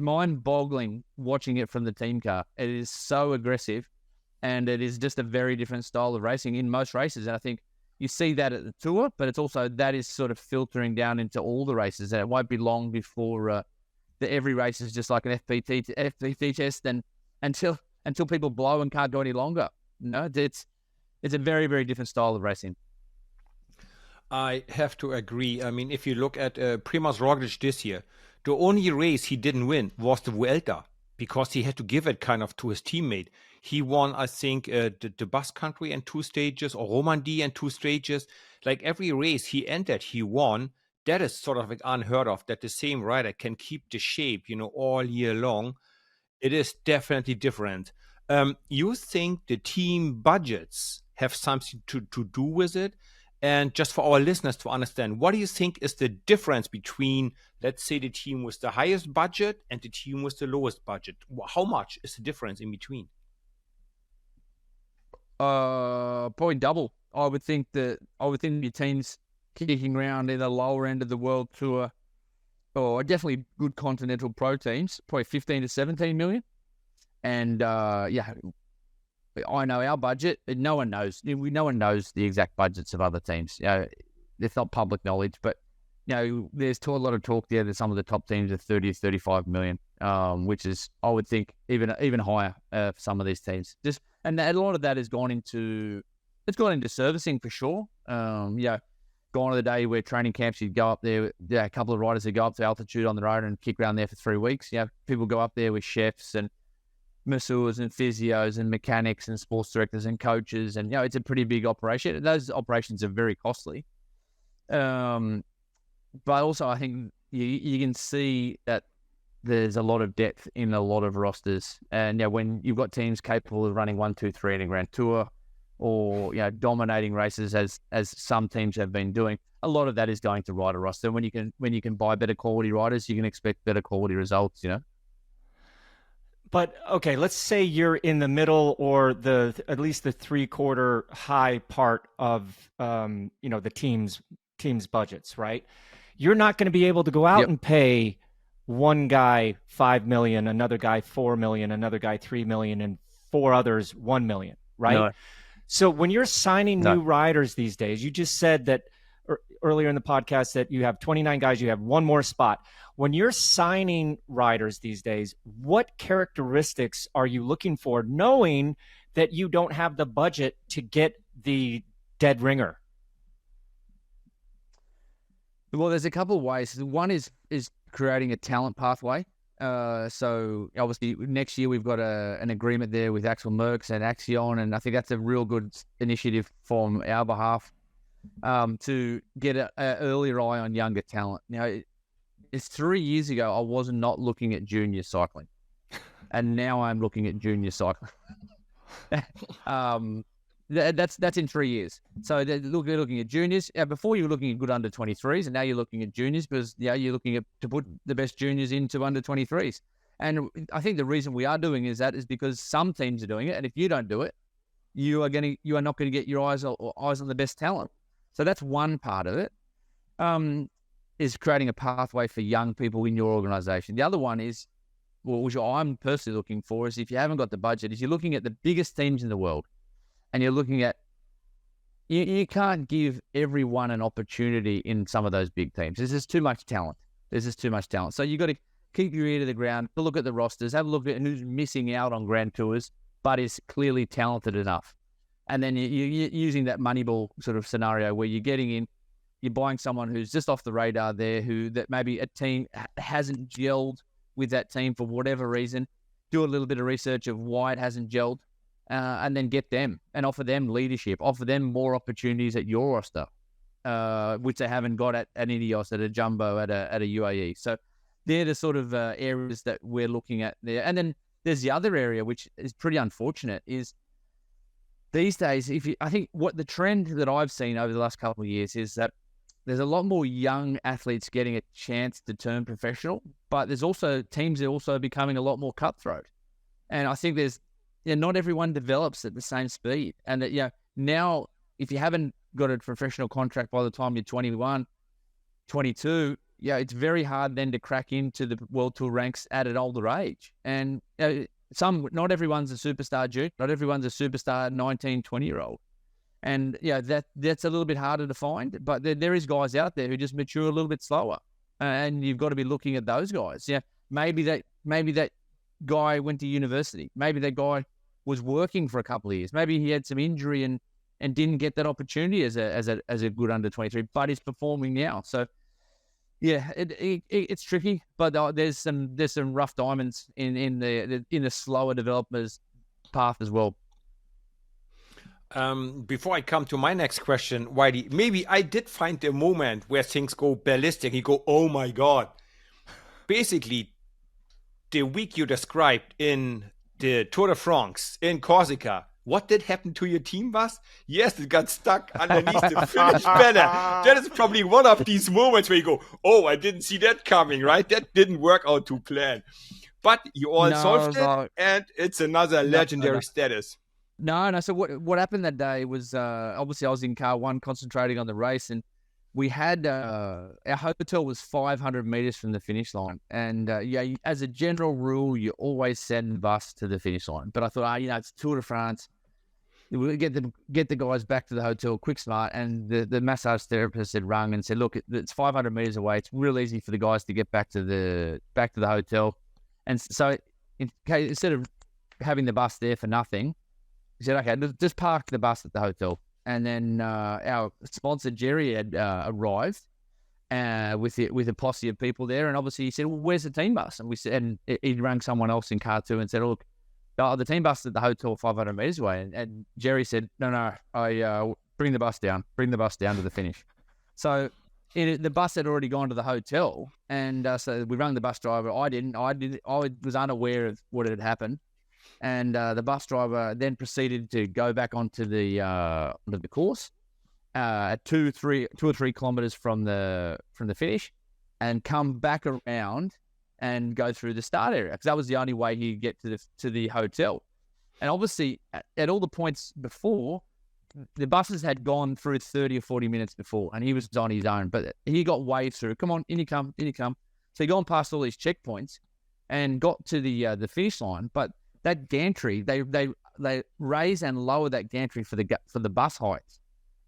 mind-boggling watching it from the team car. It is so aggressive, and it is just a very different style of racing in most races. And I think you see that at the Tour, but it's also that is sort of filtering down into all the races. And it won't be long before every race is just like an FPT test, and until people blow and can't go any longer. No, it's a very, very different style of racing. I have to agree. I mean, if you look at Primož Roglič this year, the only race he didn't win was the Vuelta, because he had to give it kind of to his teammate. He won, I think, the Basque Country in 2 stages, or Romandie in 2 stages. Like every race he entered, he won. That is sort of like unheard of, that the same rider can keep the shape, all year long. It is definitely different. You think the team budgets have something to do with it? And just for our listeners to understand, what do you think is the difference between, let's say, the team with the highest budget and the team with the lowest budget? How much is the difference in between? Probably double. I would think your team's kicking around in the lower end of the World Tour, or definitely good continental pro teams, probably 15 to 17 million. And I know our budget, but no one knows. No one knows the exact budgets of other teams. It's not public knowledge, but there's a lot of talk there that some of the top teams are 30 to 35 million, which is, I would think, even higher for some of these teams. And a lot of that has gone into servicing for sure. Gone to the day where training camps, you'd go up there, a couple of riders that go up to altitude on the road and kick around there for 3 weeks. People go up there with chefs and masseurs and physios and mechanics and sports directors and coaches, and it's a pretty big operation. Those operations are very costly, but also I think you can see that there's a lot of depth in a lot of rosters. And when you've got teams capable of running 1, 2, 3 in a Grand Tour, or dominating races as some teams have been doing, a lot of that is going to rider roster. When you can buy better quality riders, you can expect better quality results. But okay, let's say you're in the middle, or at least the 3/4 high part of the team's budgets, right? You're not going to be able to go out and pay one guy $5 million, another guy $4 million, another guy $3 million, and 4 others $1 million, right? No. So when you're signing new riders these days, you just said that earlier in the podcast that you have 29 guys, you have one more spot. When you're signing riders these days, what characteristics are you looking for, knowing that you don't have the budget to get the dead ringer? Well, there's a couple of ways. One is creating a talent pathway. So obviously next year we've got an agreement there with Axel Merckx and Axion, and I think that's a real good initiative from our behalf, to get an earlier eye on younger talent. It's 3 years ago I was not looking at junior cycling, and now I'm looking at junior cycling. That's in 3 years. So they're looking at juniors. Before you were looking at good under 23s, and now you're looking at juniors, because you're looking at to put the best juniors into under 23s. And I think the reason we are doing is because some teams are doing it, and if you don't do it, you are not going to get your eyes on the best talent. So that's one part of it. Is creating a pathway for young people in your organization. The other one is, which I'm personally looking for, is if you haven't got the budget, is you're looking at the biggest teams in the world, and you're looking at, you can't give everyone an opportunity in some of those big teams. There's just too much talent. So you've got to keep your ear to the ground, look at the rosters, have a look at who's missing out on Grand Tours, but is clearly talented enough. And then you're using that Moneyball sort of scenario where you're getting in, you're buying someone who's just off the radar there, that maybe a team hasn't gelled with that team for whatever reason. Do a little bit of research of why it hasn't gelled, and then get them and offer them leadership, offer them more opportunities at your roster, which they haven't got at Ineos, at a Jumbo, at a UAE. So they're the sort of areas that we're looking at there. And then there's the other area, which is pretty unfortunate, is these days, I think what the trend that I've seen over the last couple of years is that there's a lot more young athletes getting a chance to turn professional, but there's also teams that are also becoming a lot more cutthroat. And I think not everyone develops at the same speed. And that, now if you haven't got a professional contract by the time you're 21, 22, it's very hard then to crack into the World Tour ranks at an older age. And not everyone's a superstar junior, not everyone's a superstar 19, 20-year-old. And that's a little bit harder to find, but there is guys out there who just mature a little bit slower, and you've got to be looking at those guys. Maybe that guy went to university, maybe that guy was working for a couple of years, maybe he had some injury and didn't get that opportunity as a good under 23, but he's performing now. So it's tricky, but there's some rough diamonds in the slower developers path as well. Before I come to my next question, Whitey, maybe I did find a moment where things go ballistic. You go, oh my God. Basically, the week you described in the Tour de France in Corsica, what did happen to your team bus? Yes, it got stuck underneath the finish banner. That is probably one of these moments where you go, oh, I didn't see that coming, right? That didn't work out to plan. But you all solved it, and it's another legendary status. No. So what happened that day was obviously I was in car one concentrating on the race, and we had our hotel was 500 meters from the finish line. And as a general rule, you always send the bus to the finish line. But I thought, it's Tour de France. We'll get the guys back to the hotel quick smart. And the massage therapist had rung and said, look, it's 500 meters away. It's real easy for the guys to get back to the hotel. And so instead of having the bus there for nothing, he said, okay, just park the bus at the hotel. And then our sponsor, Jerry, had arrived with a posse of people there. And obviously he said, well, where's the team bus? And we said, and he rang someone else in car two and said, look, the team bus is at the hotel 500 meters away. And Jerry said, no, I bring the bus down to the finish. So the bus had already gone to the hotel. And so we rang the bus driver. I was unaware of what had happened. And the bus driver then proceeded to go back onto the course at 2 or 3 kilometers from the finish, and come back around and go through the start area, because that was the only way he'd get to the hotel. And obviously, at all the points before, the buses had gone through 30 or 40 minutes before, and he was on his own. But he got waved through. Come on, in you come. So he gone past all these checkpoints and got to the finish line, but that gantry, they raise and lower that gantry for the bus heights.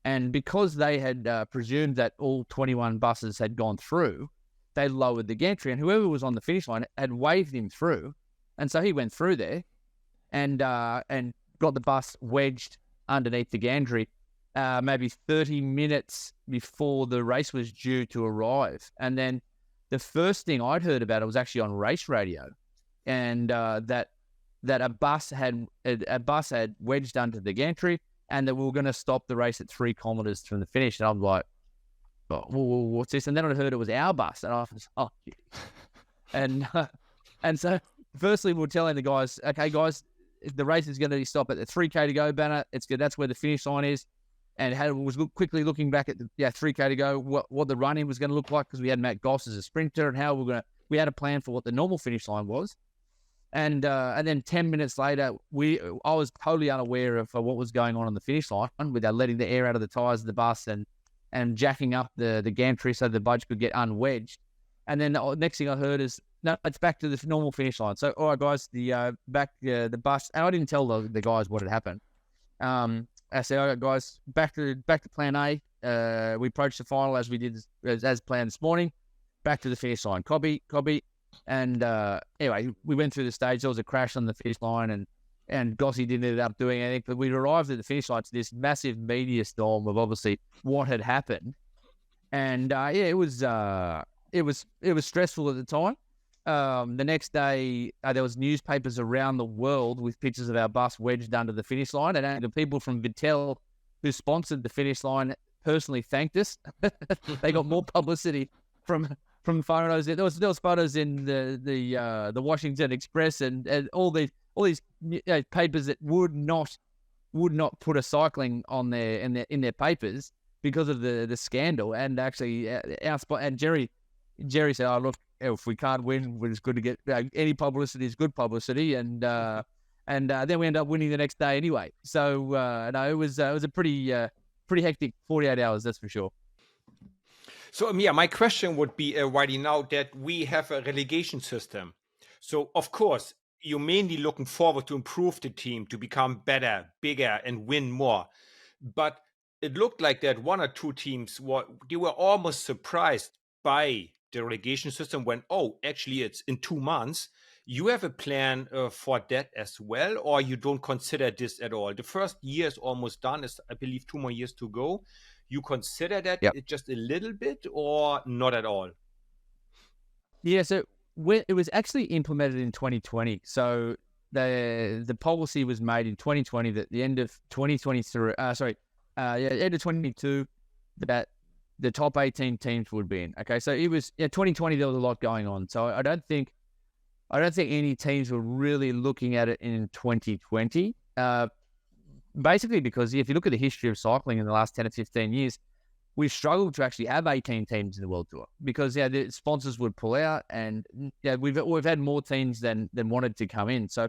And because they had presumed that all 21 buses had gone through, they lowered the gantry, and whoever was on the finish line had waved him through. And so he went through there and got the bus wedged underneath the gantry maybe 30 minutes before the race was due to arrive. And then the first thing I'd heard about it was actually on race radio, and that a bus had wedged under the gantry, and that we were going to stop the race at 3 kilometers from the finish. And I'm like, oh, what's this? And then I heard it was our bus, and I was, oh, and so firstly we were telling the guys, okay, guys, the race is going to stop at the 3K to go banner. It's good. That's where the finish line is. And was quickly looking back at the 3K to go, what the run-in was going to look like, because we had Matt Goss as a sprinter, and how we had a plan for what the normal finish line was. And then 10 minutes later, I was totally unaware of what was going on the finish line, with letting the air out of the tires of the bus and jacking up the gantry so the budge could get unwedged. And then the next thing I heard is, no, it's back to the normal finish line. So, all right, guys, the bus, and I didn't tell the guys what had happened. I said, all right, guys, back to plan A. We approached the final as we did as planned this morning. Back to the finish line. Copy. And anyway, we went through the stage. There was a crash on the finish line, and Gossy didn't end up doing anything. But we arrived at the finish line to this massive media storm of obviously what had happened. And it was stressful at the time. The next day, there was newspapers around the world with pictures of our bus wedged under the finish line, and the people from Vittel who sponsored the finish line personally thanked us. They got more publicity from photos. There was photos in the Washington Express and all these papers that would not put a cycling on in their papers. because of the scandal. And actually, our spot and Jerry said, "Oh, look, if we can't win, it's good to get any publicity is good publicity." And then we end up winning the next day anyway. So no, it was a pretty hectic 48 hours, that's for sure. So yeah, my question would be, Whitey, now that we have a relegation system, so of course you're mainly looking forward to improve the team, to become better, bigger, and win more. But it looked like that one or two teams were almost surprised by the relegation system when, oh, actually it's in 2 months. You have a plan for that as well, or you don't consider this at all? The first year is almost done. It's, I believe, 2 more years to go. You consider that just a little bit or not at all? Yeah, so it was actually implemented in 2020. So the policy was made in 2020 that the end of 2023, end of 22, that the top 18 teams would be in. Okay, so it was 2020. There was a lot going on. So I don't think any teams were really looking at it in 2020. Basically, because if you look at the history of cycling in the last 10 or 15 years, we've struggled to actually have 18 teams in the World Tour because the sponsors would pull out, and we've had more teams than wanted to come in. So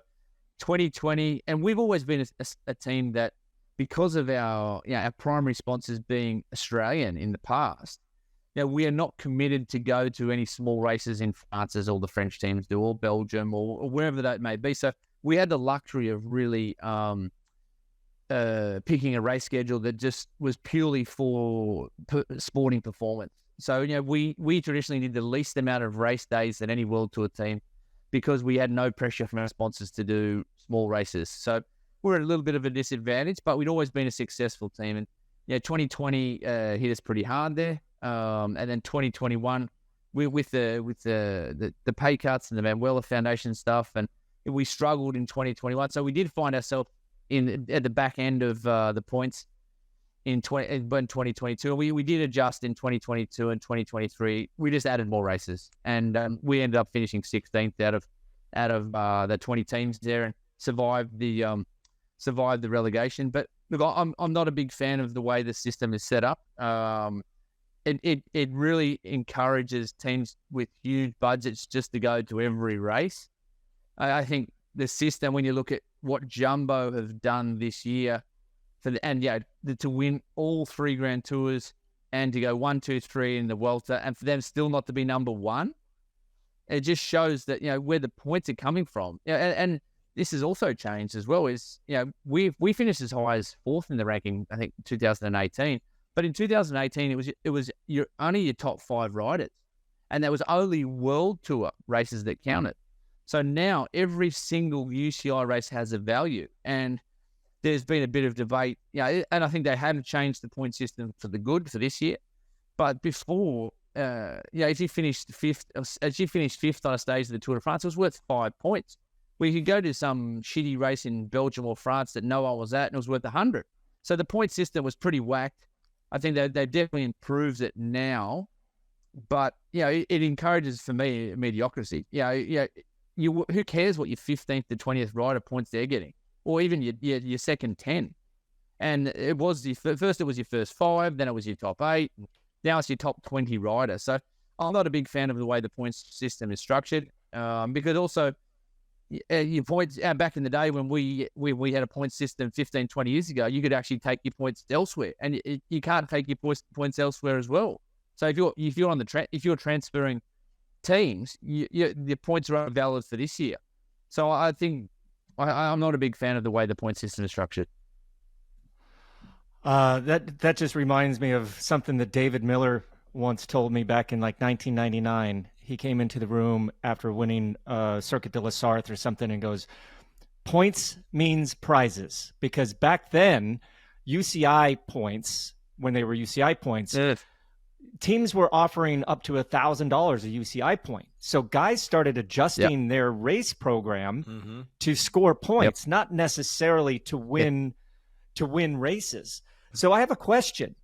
2020, and we've always been a team that, because of our primary sponsors being Australian in the past, we are not committed to go to any small races in France as all the French teams do, or Belgium, or wherever that may be. So we had the luxury of really picking a race schedule that just was purely for sporting performance. So, we traditionally did the least amount of race days than any World Tour team because we had no pressure from our sponsors to do small races. So we're at a little bit of a disadvantage, but we'd always been a successful team. And 2020 hit us pretty hard there. And then 2021, with the pay cuts and the Manuela Foundation stuff, and we struggled in 2021. So we did find ourselves at the back end of the points in 2022. We did adjust in 2022 and 2023. We just added more races, and we ended up finishing 16th out of the 20 teams there, and survived the relegation. But look, I'm not a big fan of the way the system is set up. It really encourages teams with huge budgets just to go to every race. I think the system, when you look at what Jumbo have done this year, to win all 3 Grand Tours and to go 1, 2, 3 in the Vuelta, and for them still not to be number one, it just shows that where the points are coming from. And this has also changed as well. Is we finished as high as 4th in the ranking, I think 2018, but in 2018 it was only your top 5 riders, and there was only World Tour races that counted. So now every single UCI race has a value, and there's been a bit of debate, and I think they hadn't changed the point system for the good for this year. But before, if you finished fifth on a stage of the Tour de France, it was worth 5 points. We could go to some shitty race in Belgium or France that no one was at, and it was worth 100. So the point system was pretty whacked. I think they definitely improved it now, but it encourages, for me, mediocrity. Who cares what your 15th to 20th rider points they're getting, or even your second 10? And it was first it was your first 5, then it was your top 8, now it's your top 20 rider. So I'm not a big fan of the way the points system is structured, because also your points back in the day when we had a point system 15, 20 years ago, you could actually take your points elsewhere, and you can't take your points elsewhere as well. So if you're transferring teams, the points are valid for this year. So I think I'm not a big fan of the way the point system is structured. That just reminds me of something that David Miller once told me back in like 1999. He came into the room after winning Circuit de la Sarthe or something and goes, "Points means prizes," because back then UCI points, when they were UCI points, teams were offering up to $1,000 a UCI point. So guys started adjusting their race program to score points, not necessarily to win races. So I have a question.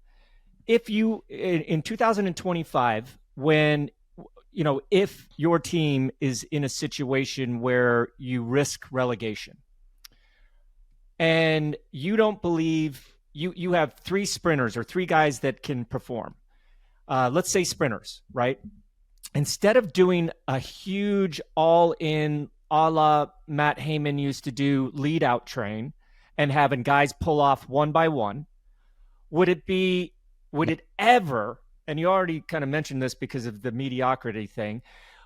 If you, in 2025, when, if your team is in a situation where you risk relegation and you don't believe you have 3 sprinters or 3 guys that can perform. Let's say sprinters, right? Instead of doing a huge all-in a la Matt Heyman used to do lead out train and having guys pull off one by one, would it ever, and you already kind of mentioned this because of the mediocrity thing,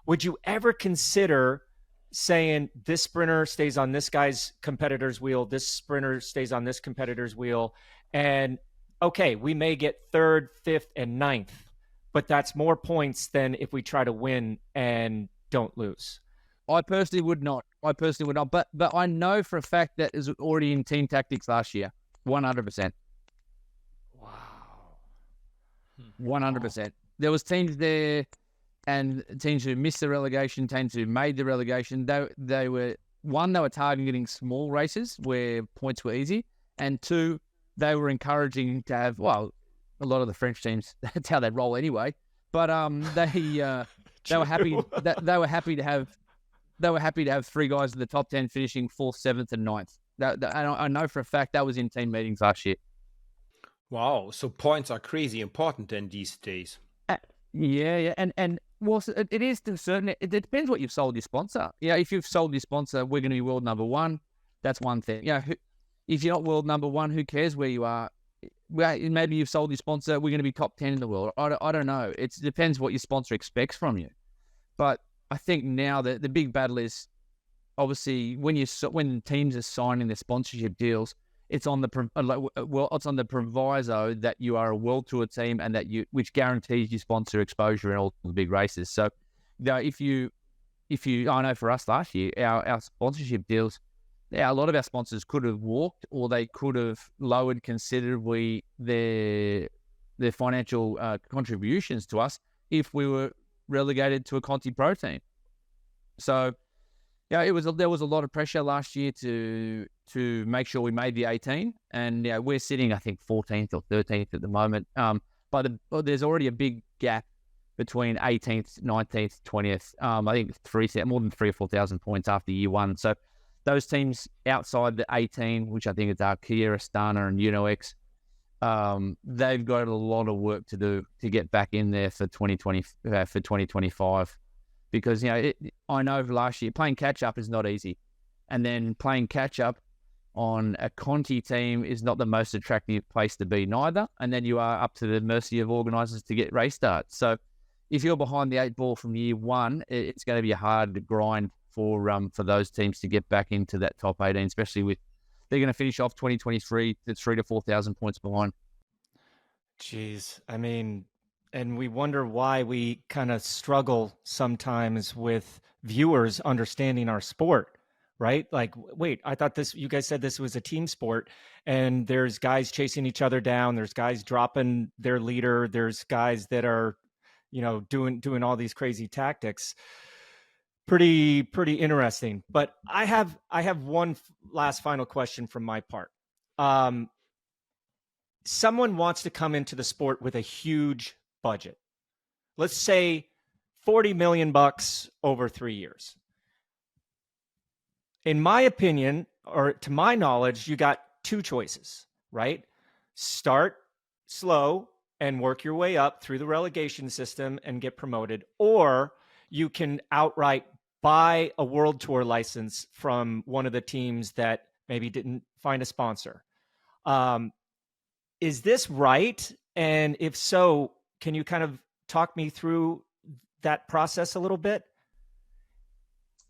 would you ever consider saying this sprinter stays on this guy's competitor's wheel, this sprinter stays on this competitor's wheel, and okay, we may get 3rd, 5th, and 9th, but that's more points than if we try to win and don't lose. I personally would not. But I know for a fact that is already in team tactics last year, 100%. Wow. 100%. There was teams there, and teams who missed the relegation, teams who made the relegation. They were targeting small races where points were easy, and 2, they were encouraging to have, well, a lot of the French teams, that's how they roll anyway. But they were happy. They were happy to have 3 guys in the top 10 finishing 4th, 7th, and 9th. I know for a fact that was in team meetings last year. Wow, so points are crazy important then these days. Yeah, and well, it is to a certain. It depends what you've sold your sponsor. Yeah, if you've sold your sponsor, we're going to be world number 1. That's one thing. Yeah, if you're not world number 1, who cares where you are? Well, maybe you've sold your sponsor. We're going to be top 10 in the world. I don't know. It depends what your sponsor expects from you. But I think now the big battle is obviously when teams are signing their sponsorship deals, it's on the proviso that you are a world tour team and which guarantees you sponsor exposure in all the big races. So, if you, I know for us last year, our sponsorship deals, a lot of our sponsors could have walked, or they could have lowered considerably their financial contributions to us if we were relegated to a Conti Pro team. So, there was a lot of pressure last year to make sure we made the 18, and we're sitting, I think, 14th or 13th at the moment. But there's already a big gap between 18th, 19th, 20th. I think more than 3,000 or 4,000 points after year 1. So those teams outside the 18, which I think it's Arkia, Astana, and UNOX, they've got a lot of work to do to get back in there for 2025. Because I know last year playing catch up is not easy, and then playing catch up on a Conti team is not the most attractive place to be neither. And then you are up to the mercy of organisers to get race starts. So if you're behind the 8 ball from year 1, it's going to be a hard grind for those teams to get back into that top 18, especially with they're going to finish off 2023 to 3,000 to 4,000 points behind. Jeez, I mean. And we wonder why we kind of struggle sometimes with viewers understanding our sport, right? Like, wait, I thought you guys said this was a team sport, and there's guys chasing each other down. There's guys dropping their leader. There's guys that are, doing all these crazy tactics. Pretty interesting. But I have one last final question from my part. Someone wants to come into the sport with a huge budget. Let's say $40 million over 3 years. In my opinion, or to my knowledge, you got 2 choices, right? Start slow and work your way up through the relegation system and get promoted, or you can outright buy a world tour license from one of the teams that maybe didn't find a sponsor. Is this right? And if so, can you kind of talk me through that process a little bit?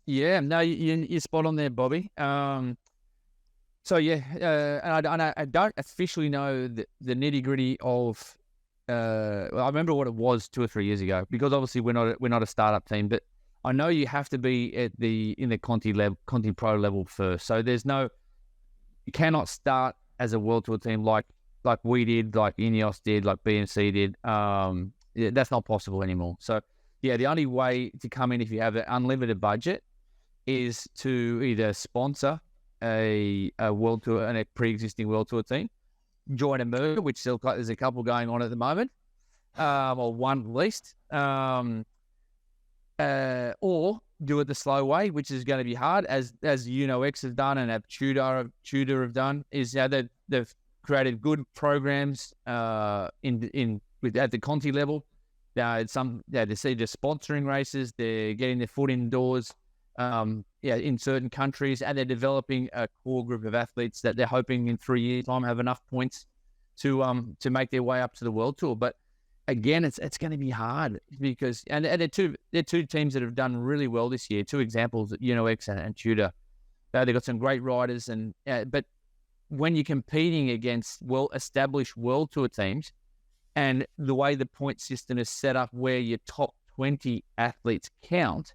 Yeah, no, you're spot on there, Bobby. And I don't officially know the nitty gritty of. I remember what it was 2 or 3 years ago, because obviously we're not a startup team, but I know you have to be in the Conti Pro level first. So you cannot start as a World Tour team like we did, like Ineos did, like BMC did. That's not possible anymore. So the only way to come in if you have an unlimited budget is to either sponsor a World Tour and a pre-existing World Tour team, join a merger, which there's a couple going on at the moment, or one at least, or do it the slow way, which is going to be hard, as UNOX have done and Tudor have done. Is they've created good programs at the Conti level. They see they're sponsoring races, they're getting their foot indoors, in certain countries, and they're developing a core group of athletes that they're hoping in 3 years' time have enough points to make their way up to the World Tour. But again, it's going to be hard because they're two teams that have done really well this year. Two examples, UNOX and Tudor. They've got some great riders, but when you're competing against well-established World Tour teams, and the way the point system is set up, where your top 20 athletes count,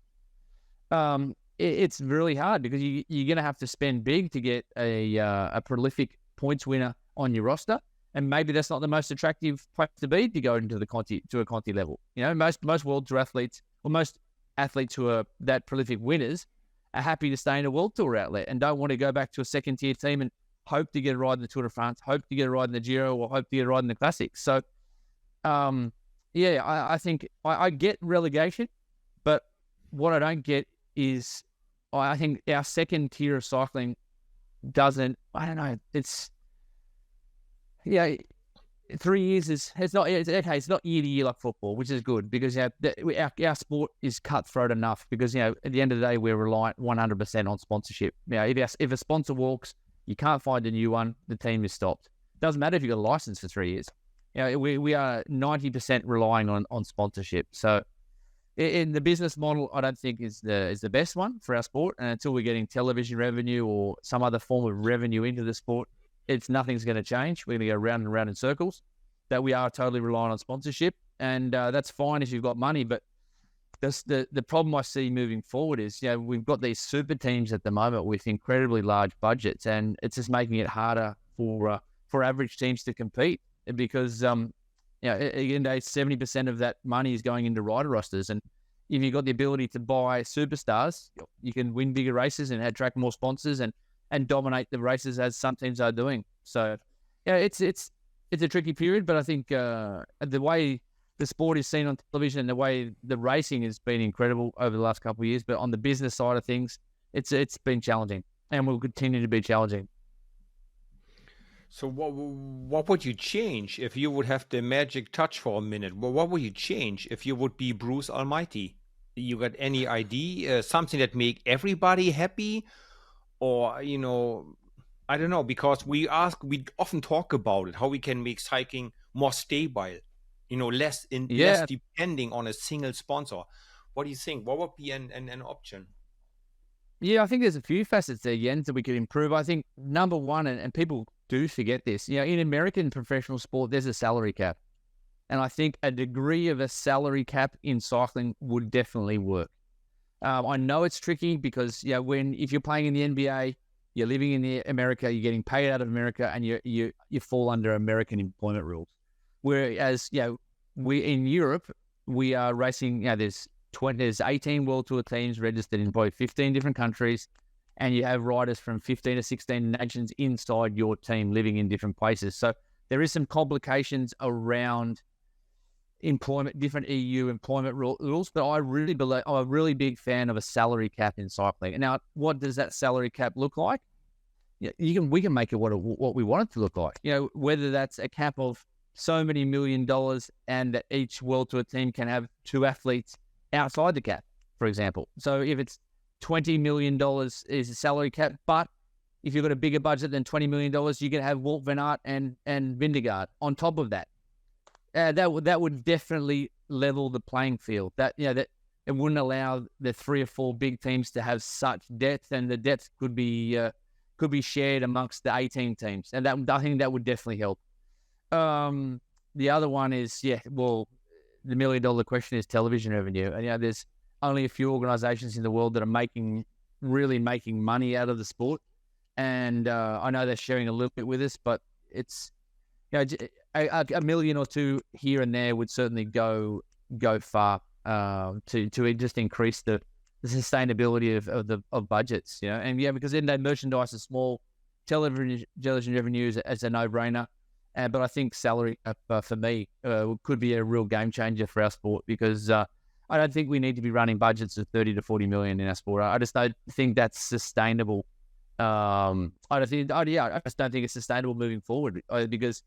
it's really hard because you're going to have to spend big to get a prolific points winner on your roster. And maybe that's not the most attractive place to be to go into a Conti level. Most World Tour athletes, or most athletes who are that prolific winners, are happy to stay in a World Tour outlet and don't want to go back to a second-tier team and hope to get a ride in the Tour de France, hope to get a ride in the Giro, or hope to get a ride in the Classics. So, I think I get relegation, but what I don't get is I think our second tier of cycling doesn't. I don't know. It's 3 years it's not year to year like football, which is good because our sport is cutthroat enough because at the end of the day we're reliant 100% on sponsorship. If a sponsor walks, you can't find a new one, the team is stopped. Doesn't matter if you've got a license for 3 years. We are 90% relying on sponsorship. So in the business model, I don't think is the best one for our sport. And until we're getting television revenue or some other form of revenue into the sport, nothing's going to change. We're going to go round and round in circles. That we are totally reliant on sponsorship, and that's fine if you've got money. But the problem I see moving forward is, we've got these super teams at the moment with incredibly large budgets, and it's just making it harder for average teams to compete because again, 70% of that money is going into rider rosters, and if you've got the ability to buy superstars, you can win bigger races and attract more sponsors and dominate the races as some teams are doing. So, it's a tricky period, but I think the way the sport is seen on television and the way the racing has been incredible over the last couple of years, but on the business side of things, it's been challenging and will continue to be challenging. So what would you change if you would have the magic touch for a minute? Well, what would you change if you would be Bruce Almighty? You got any idea? Something that make everybody happy? Or, I don't know, because we often talk about it, how we can make cycling more stable, less depending on a single sponsor. What do you think? What would be an option? Yeah, I think there's a few facets there, Jens, that we could improve. I think number one, and people do forget this, in American professional sport, there's a salary cap. And I think a degree of a salary cap in cycling would definitely work. I know it's tricky because if you're playing in the NBA, you're living in America, you're getting paid out of America, and you fall under American employment rules. Whereas we in Europe, we are racing. There's 18 World Tour teams registered in probably 15 different countries, and you have riders from 15 to 16 nations inside your team living in different places. So there is some complications around employment, different EU employment rules, but I'm a really big fan of a salary cap in cycling. And now, what does that salary cap look like? We can make it what we want it to look like. Whether that's a cap of so many $1 million, and that each World Tour team can have 2 athletes outside the cap, for example. So if it's $20 million is a salary cap, but if you've got a bigger budget than $20 million, you can have Wout van Aert and Vingegaard on top of that. That would definitely level the playing field. That it wouldn't allow the 3 or 4 big teams to have such depth, and the depth could be shared amongst the 18 teams, and I think that would definitely help. The other one is the $1 million question is television revenue, and there's only a few organisations in the world that are really making money out of the sport, and I know they're sharing a little bit with us, but it's a million or two here and there would certainly go far to just increase the sustainability of budgets, and because then they merchandise a small television revenues as a no-brainer, but I think salary for me could be a real game changer for our sport, because I don't think we need to be running budgets of 30 to 40 million in our sport. I just don't think that's sustainable I just don't think it's sustainable moving forward because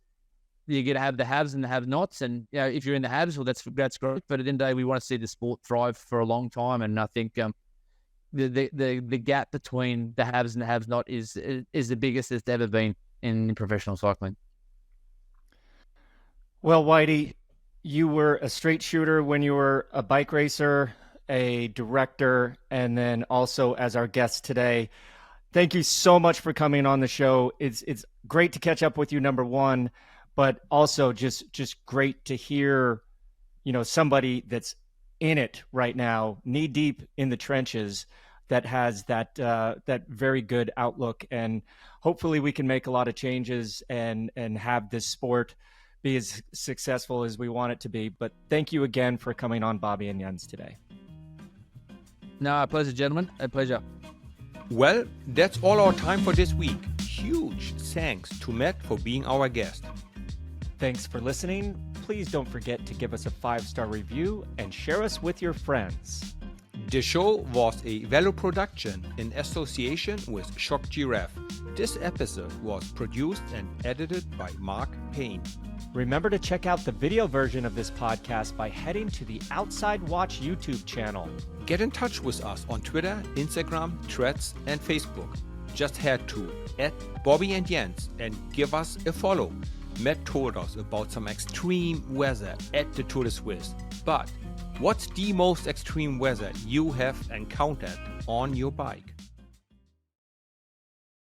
you're going to have the haves and the have-nots, and if you're in the haves, well, that's great. But at the end of the day, we want to see the sport thrive for a long time, and I think the gap between the haves and the have-not is the biggest it's ever been in professional cycling. Well, Whitey, you were a straight shooter when you were a bike racer, a director, and then also as our guest today. Thank you so much for coming on the show. It's great to catch up with you, number one, but also just great to hear, somebody that's in it right now, knee deep in the trenches, that has that very good outlook. And hopefully we can make a lot of changes and have this sport be as successful as we want it to be. But thank you again for coming on Bobby and Jens today. No, a pleasure, gentlemen. A pleasure. Well, that's all our time for this week. Huge thanks to Matt for being our guest. Thanks for listening. Please don't forget to give us a 5-star review and share us with your friends. The show was a Velo production in association with Shocked Giraffe. This episode was produced and edited by Mark Payne. Remember to check out the video version of this podcast by heading to the Outside Watch YouTube channel. Get in touch with us on Twitter, Instagram, Threads, and Facebook. Just head to @BobbyandJens and give us a follow. Matt told us about some extreme weather at the Tour de Suisse. But what's the most extreme weather you have encountered on your bike?